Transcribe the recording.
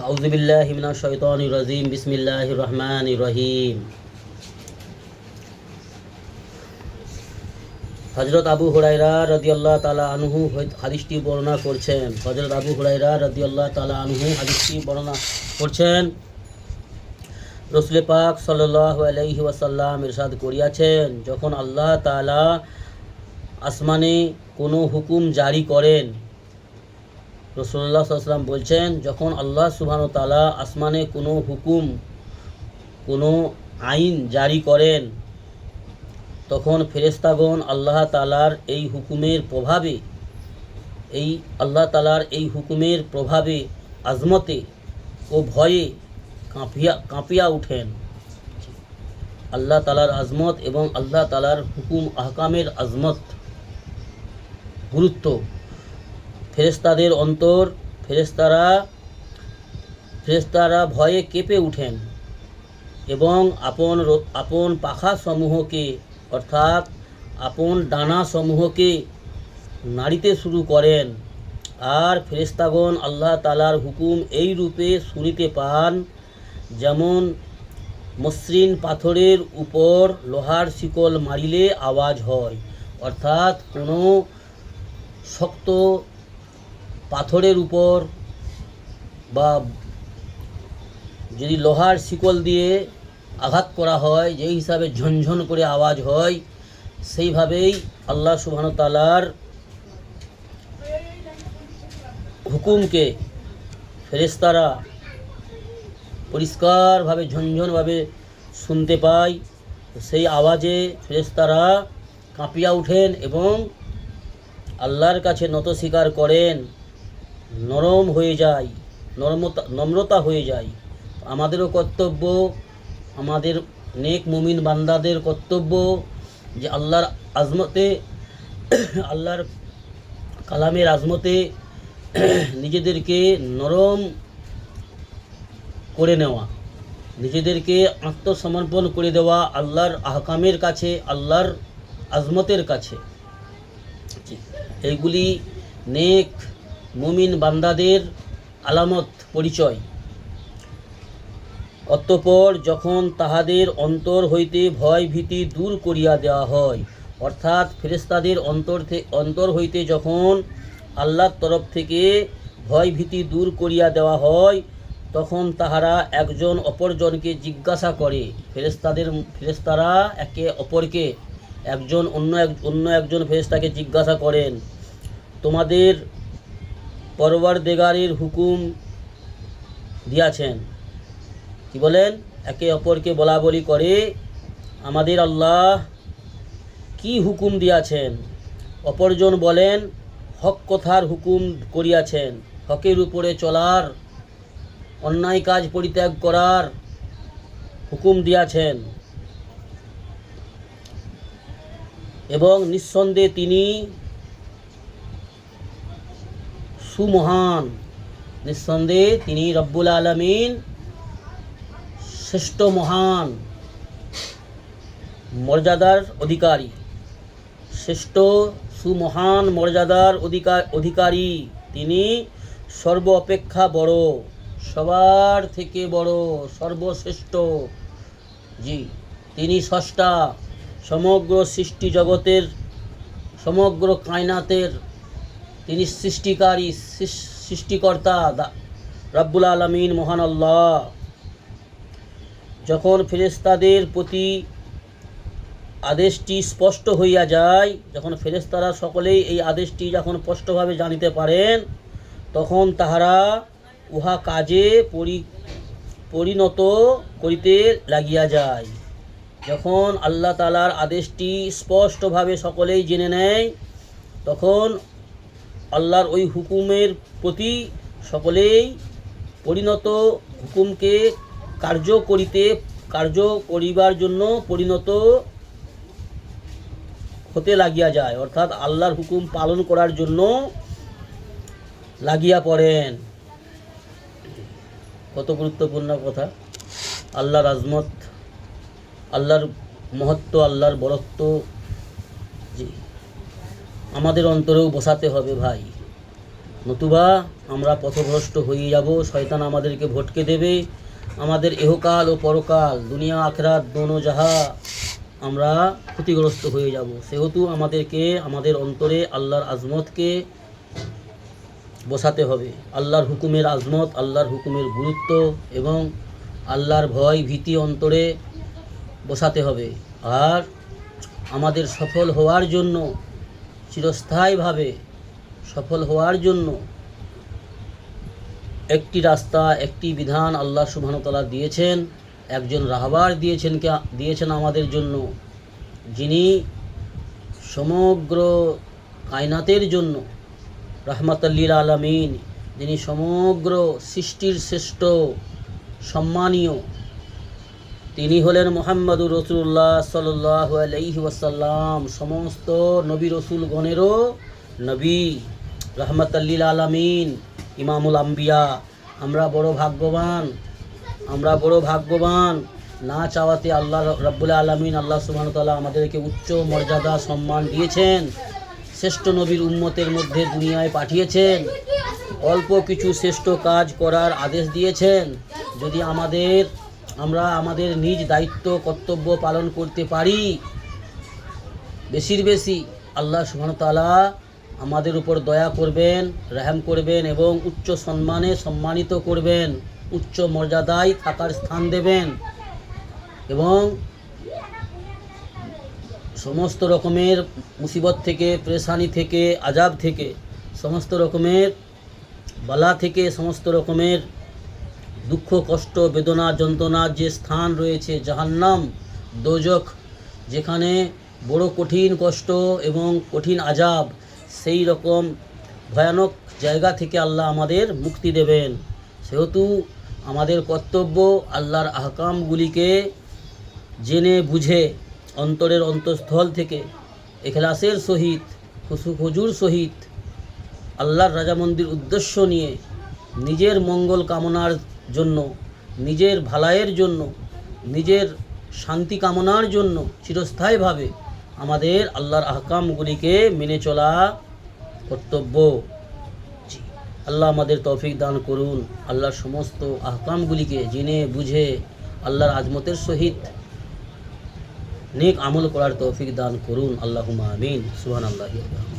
আউযু বিল্লাহি মিনাশ শাইতানির রাজিম। বিসমিল্লাহির রহমানির রহিম। হযরত আবু হুরায়রা রাদিয়াল্লাহু তাআলা আনহু হাদিসটি বর্ণনা করছেন। হযরত আবু হুরায়রা রাদিয়াল্লাহু তাআলা আনহু হাদিসটি বর্ণনা করছেন। রাসূল পাক সাল্লাল্লাহু আলাইহি ওয়াসাল্লাম ইরশাদ করিয়াছেন, যখন আল্লাহ তাআলা আসমানে কোনো হুকুম জারি করেন, রাসূলুল্লাহ সাল্লাল্লাহু আলাইহি ওয়াসাল্লাম বলছেন, যখন আল্লাহ সুবহানাহু ওয়া তাআলা আসমানে কোনো হুকুম, কোনো আইন জারি করেন, তখন ফেরেশতাগণ আল্লাহ তাআলার এই হুকুমের প্রভাবে, আজমতে ও ভয়ে কাঁপিয়া উঠেন। আল্লাহ তাআলার আজমত এবং আল্লাহ তাআলার হুকুম আহকামের আজমত, গুরুত্ব, ফেরেশতারা ভয়ে কেঁপে উঠেন এবং আপন পাখা সমূহকে, অর্থাৎ আপন ডানা সমূহকে নাড়িতে শুরু করেন। আর ফেরেশতাগণ আল্লাহ তাআলার হুকুম এই রূপে শুনিতে পান, যেমন মসৃণ পাথরের উপর লোহার শিকল মারিলে আওয়াজ হয়। অর্থাৎ কোনো শক্ত পাথরের উপর বা যদি লোহার শিকল দিয়ে আঘাত করা হয়, যেই হিসাবে ঝনঝন করে আওয়াজ হয়, সেইভাবেই আল্লাহ সুবহানাহু ওয়া তাআলার হুকুমকে ফেরেশতারা পরিষ্কারভাবে ঝনঝনভাবে শুনতে পায়। সেই আওয়াজে ফেরেশতারা কাঁপিয়া ওঠেন এবং আল্লাহর কাছে নত স্বীকার করেন, নম্রতা হয়ে যায়। আমাদেরও কর্তব্য, আমাদের নেক মুমিন বান্দাদের কর্তব্য যে আল্লাহর আজমতে, আল্লাহর কালামের আজমতে নিজেদেরকে নরম করে নেওয়া, নিজেদেরকে আত্মসমর্পণ করে দেওয়া আল্লাহর আহকামের কাছে, আল্লাহর আজমতের কাছে। এইগুলি নেক মুমিন বান্দাদের আলামত, পরিচয়। অতঃপর যখন তাহাদের অন্তর হইতে ভয় ভীতি দূর করিয়া দেওয়া হয়, অর্থাৎ ফেরেশতাদের অন্তর হইতে যখন আল্লাহর তরফ থেকে ভয় ভীতি দূর করিয়া দেওয়া হয়, তখন তাহারা একজন অপরজনকে জিজ্ঞাসা করে। ফেরেশতারা একে অপরকে, অন্য একজন ফেরেশতাকে জিজ্ঞাসা করেন, তোমাদের পরওয়ারদিগারের হুকুম দিয়াছেন। কি বলেন? একে অপরকে বলা বলি করে, আমাদের আল্লাহ কি হুকুম দিয়াছেন? অপরজন বলেন, হক কথার হুকুম করিয়াছেন, হকের উপরে চলার, অন্যায় কাজ পরিত্যাগ করার হুকুম দিয়াছেন এবং নিঃসন্দেহে তিনি সুমহান, নিঃসন্দেহে তিনি রব্বুল আলামিন শ্রেষ্ঠ, মহান মর্যাদার অধিকারী, শ্রেষ্ঠ সুমহান মর্যাদার অধিকারী। তিনি সর্ব অপেক্ষা বড়, সবার থেকে বড়, সর্বশ্রেষ্ঠ। জি, তিনি স্রষ্টা, সমগ্র সৃষ্টি জগতের, সমগ্র কায়নাতের তিনি সৃষ্টিকর্তা রব্বুল আলামিন, মহান আল্লাহ। যখন ফেরেশতাদের প্রতি আদেশটি স্পষ্ট হইয়া যায়, যখন ফেরেশতারা সকলেই এই আদেশটি যখন স্পষ্টভাবে জানিতে পারেন, তখন তাহারা উহা কাজে পরিণত করিতে লাগিয়া যায়। যখন আল্লাহ তাআলার আদেশটি স্পষ্টভাবে সকলেই জেনে নেয়, তখন আল্লাহর ওই হুকুমের প্রতি সকলেই পরিণত, হুকুমকে কার্য করিবার জন্য পরিণত হতে লাগিয়া যায়, অর্থাৎ আল্লাহর হুকুম পালন করার জন্য লাগিয়া পড়েন। কত গুরুত্বপূর্ণ কথা! আল্লাহর আজমত, আল্লাহর মহত্ব, আল্লাহর বরত্ব জি আমাদের অন্তরেও বসাতে হবে ভাই। নতুবা আমরা পথভ্রষ্ট হয়ে যাব, শয়তান আমাদেরকে ভটকে দেবে, আমাদের ইহকাল ও পরকাল দুনিয়া আখিরাত দোনো জাহা আমরা ক্ষতিগ্রস্ত হয়ে যাব। সেহেতু আমাদেরকে আমাদের অন্তরে আল্লাহর আজমতকে বসাতে হবে, আল্লাহর হুকুমের আজমত, আল্লাহর হুকুমের গুরুত্ব এবং আল্লাহর ভয় ভীতি অন্তরে বসাতে হবে। আর আমাদের সফল হওয়ার জন্য, চিরস্থায়ীভাবে সফল হওয়ার জন্য একটি রাস্তা, একটি বিধান আল্লাহ সুবহানাহু ওয়া তাআলা দিয়েছেন, একজন রাহবার দিয়েছেন আমাদের জন্য, যিনি সমগ্র কায়নাতের জন্য রাহমাতাল লিল আলামিন, যিনি সমগ্র সৃষ্টির শ্রেষ্ঠ সম্মানীয়, তিনি হলেন মুহাম্মাদুর রাসূলুল্লাহ সাল্লাল্লাহু আলাইহি ওয়াসাল্লাম, সমস্ত নবী রসুলগণেরও নবী, রাহমাতাল লিল আলামিন, ইমামুল আম্বিয়া। আমরা বড় ভাগ্যবান। না চাওয়াতে আল্লাহ রাব্বুল আলামিন, আল্লাহ সুবহানাহু ওয়া তাআলা আমাদেরকে উচ্চ মর্যাদা সম্মান দিয়েছেন, শ্রেষ্ঠ নবীর উম্মতের মধ্যে দুনিয়ায় পাঠিয়েছেন, অল্প কিছু শ্রেষ্ঠ কাজ করার আদেশ দিয়েছেন। যদি আমরা আমাদের নিজ দায়িত্ব কর্তব্য পালন করতে পারি, বেশির বেশি আল্লাহ সুবহানাহু ওয়া তাআলা আমাদের উপর দয়া করবেন, রহম করবেন এবং উচ্চ সম্মানে সম্মানিত করবেন, উচ্চ মর্যাদায় থাকার স্থান দেবেন এবং সমস্ত রকমের মুসিবত থেকে, পেরেশানি থেকে, আযাব থেকে, সমস্ত রকমের বালা থেকে, সমস্ত রকমের দুঃখ কষ্ট বেদনা যন্ত্রণার যে স্থান রয়েছে জাহান্নাম, দোজখ, যেখানে বড় কঠিন কষ্ট এবং কঠিন আযাব, সেই রকম ভয়ানক জায়গা থেকে আল্লাহ আমাদের মুক্তি দেবেন। সেহেতু আমাদের কর্তব্য আল্লাহর আহকামগুলিকে জেনে বুঝে অন্তরের অন্তঃস্থল থেকে ইখলাসের সহিত, খুজুর সহিত আল্লাহর রাজামন্দির উদ্দেশ্য নিয়ে নিজের মঙ্গল কামনার জন্য, নিজের ভালাইয়ের জন্য, নিজের শান্তি কামনার জন্য চিরস্থায়ীভাবে আমাদের আল্লাহর আহকামগুলিকে মেনে চলা কর্তব্য। আল্লাহ আমাদের তৌফিক দান করুন, আল্লাহর সমস্ত আহকামগুলিকে জেনে বুঝে আল্লাহর আজমতের সহিত নেক আমল করার তৌফিক দান করুন। আল্লাহুম্মা আমিন। সুবহানাল্লাহি ওয়া বিহামদিহি।